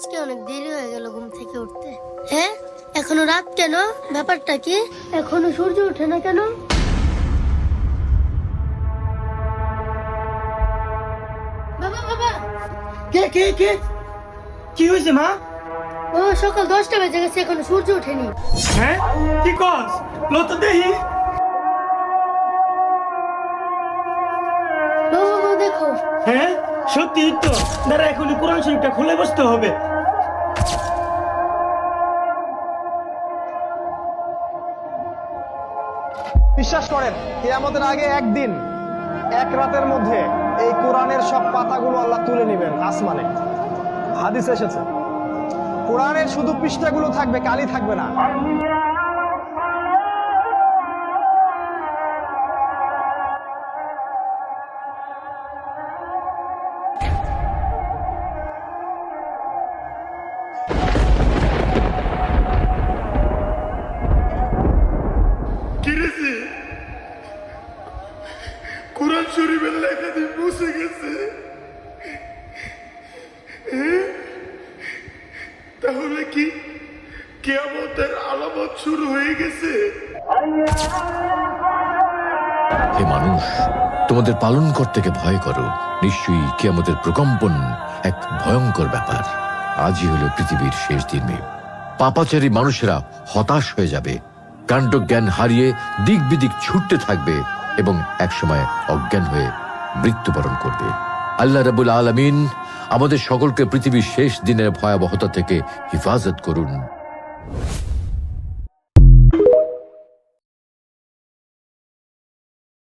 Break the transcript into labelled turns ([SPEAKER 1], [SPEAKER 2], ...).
[SPEAKER 1] আজকে অনেক দেরি হয়ে গেল ঘুম থেকে উঠতে। হ্যাঁ, এখনো রাত কেন? ব্যাপারটা কি? এখনো সূর্য ওঠে না কেন? বাবা বাবা,
[SPEAKER 2] কে কে কে কি হয়েছে মা?
[SPEAKER 1] ও সকাল 10টা বেজে গেছে, এখনো সূর্য ওঠেনি।
[SPEAKER 2] হ্যাঁ, কি কস? লত দেহি।
[SPEAKER 1] বাবা বাবা দেখো।
[SPEAKER 2] হ্যাঁ, সত্যি তো। দাঁড়া, এখনই কোরআন শরীফটা খুলে বসতে হবে।
[SPEAKER 3] বিশ্বাস করেন, কিয়ামতের আগে একদিন, এক রাতের মধ্যে এই কোরআনের সব পাতাগুলো আল্লাহ তুলে নেবেন আসমানে। হাদিস এসেছে, কোরআনের শুধু পৃষ্ঠাগুলো থাকবে, কালি থাকবে না।
[SPEAKER 4] কিরেছে কোরআন শরীফের লেখা দিয়ে মুছে গেছে। তাহলে কি কিয়ামতের আলামত শুরু হয়ে গেছে?
[SPEAKER 5] হে মানুষ, তোমাদের পালন কর্তাকে ভয় করো। নিশ্চয়ই কিয়ামতের প্রকম্পন এক ভয়ঙ্কর ব্যাপার। আজই হলো পৃথিবীর শেষ দিন। পাপাচারী মানুষেরা হতাশ হয়ে যাবে, কাণ্ডজ্ঞান হারিয়ে দিক বিদিক ছুটতে থাকবে এবং একসময় অজ্ঞান হয়ে মৃত্যুবরণ করবে। আল্লাহ রাব্বুল আলামিন আমাদের সকলকে পৃথিবীর শেষ দিনের ভয়াবহতা থেকে হিফাজত করুন।